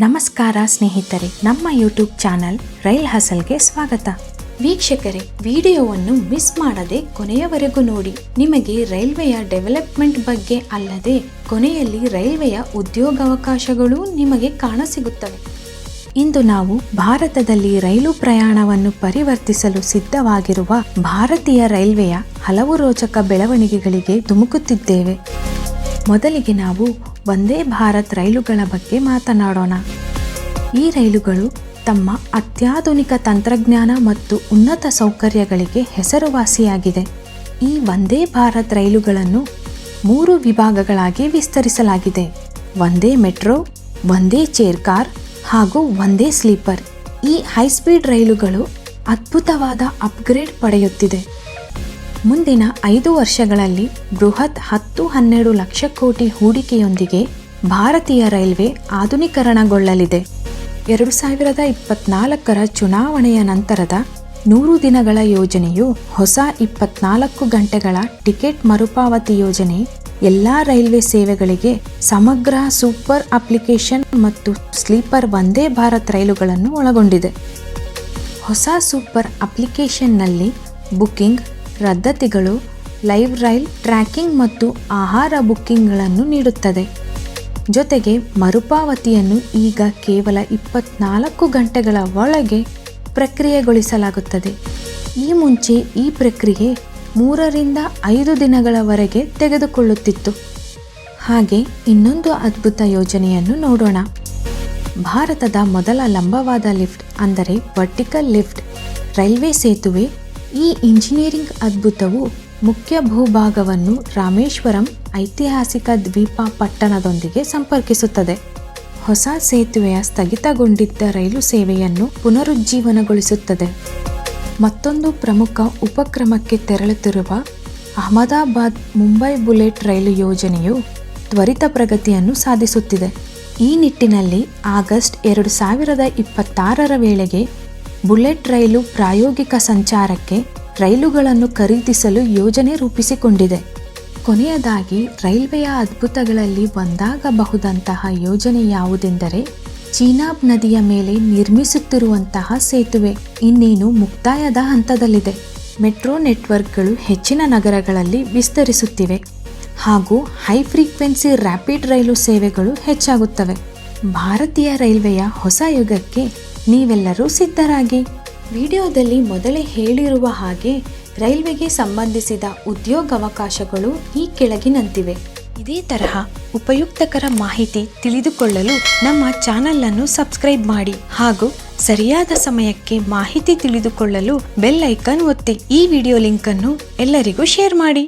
ನಮಸ್ಕಾರ ಸ್ನೇಹಿತರೆ, ನಮ್ಮ ಯೂಟ್ಯೂಬ್ ಚಾನಲ್ ರೈಲ್ ಹಸಲ್ಗೆ ಸ್ವಾಗತ. ವೀಕ್ಷಕರೇ, ವಿಡಿಯೋವನ್ನು ಮಿಸ್ ಮಾಡದೆ ಕೊನೆಯವರೆಗೂ ನೋಡಿ. ನಿಮಗೆ ರೈಲ್ವೆಯ ಡೆವಲಪ್ಮೆಂಟ್ ಬಗ್ಗೆ ಅಲ್ಲದೆ ಕೊನೆಯಲ್ಲಿ ರೈಲ್ವೆಯ ಉದ್ಯೋಗಾವಕಾಶಗಳು ನಿಮಗೆ ಕಾಣಸಿಗುತ್ತವೆ. ಇಂದು ನಾವು ಭಾರತದಲ್ಲಿ ರೈಲು ಪ್ರಯಾಣವನ್ನು ಪರಿವರ್ತಿಸಲು ಸಿದ್ಧವಾಗಿರುವ ಭಾರತೀಯ ರೈಲ್ವೆಯ ಹಲವು ರೋಚಕ ಬೆಳವಣಿಗೆಗಳಿಗೆ ಧುಮುಕುತ್ತಿದ್ದೇವೆ. ಮೊದಲಿಗೆ ನಾವು ವಂದೇ ಭಾರತ್ ರೈಲುಗಳ ಬಗ್ಗೆ ಮಾತನಾಡೋಣ. ಈ ರೈಲುಗಳು ತಮ್ಮ ಅತ್ಯಾಧುನಿಕ ತಂತ್ರಜ್ಞಾನ ಮತ್ತು ಉನ್ನತ ಸೌಕರ್ಯಗಳಿಗೆ ಹೆಸರುವಾಸಿಯಾಗಿದೆ. ಈ ವಂದೇ ಭಾರತ್ ರೈಲುಗಳನ್ನು 3 ವಿಭಾಗಗಳಾಗಿ ವಿಸ್ತರಿಸಲಾಗಿದೆ: Vande metro, Vande chair car ಹಾಗೂ ವಂದೇ ಸ್ಲೀಪರ್. ಈ ಹೈಸ್ಪೀಡ್ ರೈಲುಗಳು ಅದ್ಭುತವಾದ ಅಪ್ಗ್ರೇಡ್ ಪಡೆಯುತ್ತಿದೆ. ಮುಂದಿನ 5 ವರ್ಷಗಳಲ್ಲಿ ಬೃಹತ್ 10-12 ಲಕ್ಷ ಕೋಟಿ ಹೂಡಿಕೆಯೊಂದಿಗೆ ಭಾರತೀಯ ರೈಲ್ವೆ ಆಧುನೀಕರಣಗೊಳ್ಳಲಿದೆ. 2024ರ ಚುನಾವಣೆಯ ನಂತರದ 100 ದಿನಗಳ ಯೋಜನೆಯು ಹೊಸ 24 ಗಂಟೆಗಳ ಟಿಕೆಟ್ ಮರುಪಾವತಿ ಯೋಜನೆ, ಎಲ್ಲ ರೈಲ್ವೆ ಸೇವೆಗಳಿಗೆ ಸಮಗ್ರ ಸೂಪರ್ ಅಪ್ಲಿಕೇಶನ್ ಮತ್ತು ಸ್ಲೀಪರ್ ವಂದೇ ಭಾರತ್ ರೈಲುಗಳನ್ನು ಒಳಗೊಂಡಿದೆ. ಹೊಸ ಸೂಪರ್ ಅಪ್ಲಿಕೇಶನ್ನಲ್ಲಿ ಬುಕಿಂಗ್, ರದ್ದತಿಗಳು, ಲೈವ್ ರೈಲ್ ಟ್ರ್ಯಾಕಿಂಗ್ ಮತ್ತು ಆಹಾರ ಬುಕ್ಕಿಂಗ್ಗಳನ್ನು ನೀಡುತ್ತದೆ. ಜೊತೆಗೆ ಮರುಪಾವತಿಯನ್ನು ಈಗ ಕೇವಲ 24 ಗಂಟೆಗಳ ಒಳಗೆ ಪ್ರಕ್ರಿಯೆಗೊಳಿಸಲಾಗುತ್ತದೆ. ಈ ಮುಂಚೆ ಈ ಪ್ರಕ್ರಿಯೆ 3 ರಿಂದ 5 ದಿನಗಳವರೆಗೆ ತೆಗೆದುಕೊಳ್ಳುತ್ತಿತ್ತು. ಹಾಗೆ ಇನ್ನೊಂದು ಅದ್ಭುತ ಯೋಜನೆಯನ್ನು ನೋಡೋಣ. ಭಾರತದ ಮೊದಲ ಲಂಬವಾದ ಲಿಫ್ಟ್ ಅಂದರೆ ವರ್ಟಿಕಲ್ ಲಿಫ್ಟ್ ರೈಲ್ವೆ ಸೇತುವೆ. ಈ ಇಂಜಿನಿಯರಿಂಗ್ ಅದ್ಭುತವು ಮುಖ್ಯ ಭೂಭಾಗವನ್ನು ರಾಮೇಶ್ವರಂ ಐತಿಹಾಸಿಕ ದ್ವೀಪ ಪಟ್ಟಣದೊಂದಿಗೆ ಸಂಪರ್ಕಿಸುತ್ತದೆ. ಹೊಸ ಸೇತುವೆಯ ಸ್ಥಗಿತಗೊಂಡಿದ್ದ ರೈಲು ಸೇವೆಯನ್ನು ಪುನರುಜ್ಜೀವನಗೊಳಿಸುತ್ತದೆ. ಮತ್ತೊಂದು ಪ್ರಮುಖ ಉಪಕ್ರಮಕ್ಕೆ ತೆರಳುತ್ತಿರುವ ಅಹಮದಾಬಾದ್ ಮುಂಬೈ ಬುಲೆಟ್ ರೈಲು ಯೋಜನೆಯು ತ್ವರಿತ ಪ್ರಗತಿಯನ್ನು ಸಾಧಿಸುತ್ತಿದೆ. ಈ ನಿಟ್ಟಿನಲ್ಲಿ ಆಗಸ್ಟ್ 2026ರ ವೇಳೆಗೆ ಬುಲೆಟ್ ರೈಲು ಪ್ರಾಯೋಗಿಕ ಸಂಚಾರಕ್ಕೆ ರೈಲುಗಳನ್ನು ಖರೀದಿಸಲು ಯೋಜನೆ ರೂಪಿಸಿಕೊಂಡಿದೆ. ಕೊನೆಯದಾಗಿ, ರೈಲ್ವೆಯ ಅದ್ಭುತಗಳಲ್ಲಿ ಒಂದಾಗಬಹುದಂತಹ ಯೋಜನೆ ಯಾವುದೆಂದರೆ ಚೀನಾಬ್ ನದಿಯ ಮೇಲೆ ನಿರ್ಮಿಸುತ್ತಿರುವಂತಹ ಸೇತುವೆ ಇನ್ನೇನು ಮುಕ್ತಾಯದ ಹಂತದಲ್ಲಿದೆ. ಮೆಟ್ರೋ ನೆಟ್ವರ್ಕ್ಗಳು ಹೆಚ್ಚಿನ ನಗರಗಳಲ್ಲಿ ವಿಸ್ತರಿಸುತ್ತಿವೆ ಹಾಗೂ ಹೈ ಫ್ರೀಕ್ವೆನ್ಸಿ ರ್ಯಾಪಿಡ್ ರೈಲು ಸೇವೆಗಳು ಹೆಚ್ಚಾಗುತ್ತವೆ. ಭಾರತೀಯ ರೈಲ್ವೆಯ ಹೊಸ ಯುಗಕ್ಕೆ ನೀವೆಲ್ಲರೂ ಸಿದ್ಧರಾಗಿ. ವಿಡಿಯೋದಲ್ಲಿ ಮೊದಲೇ ಹೇಳಿರುವ ಹಾಗೆ ರೈಲ್ವೆಗೆ ಸಂಬಂಧಿಸಿದ ಉದ್ಯೋಗಾವಕಾಶಗಳು ಈ ಕೆಳಗಿನಂತಿವೆ. ಇದೇ ತರಹ ಉಪಯುಕ್ತಕರ ಮಾಹಿತಿ ತಿಳಿದುಕೊಳ್ಳಲು ನಮ್ಮ ಚಾನಲ್ ಅನ್ನು ಸಬ್ಸ್ಕ್ರೈಬ್ ಮಾಡಿ ಹಾಗೂ ಸರಿಯಾದ ಸಮಯಕ್ಕೆ ಮಾಹಿತಿ ತಿಳಿದುಕೊಳ್ಳಲು ಬೆಲ್ ಐಕಾನ್ ಒತ್ತಿ. ಈ ವಿಡಿಯೋ ಲಿಂಕ್ ಅನ್ನು ಎಲ್ಲರಿಗೂ ಶೇರ್ ಮಾಡಿ.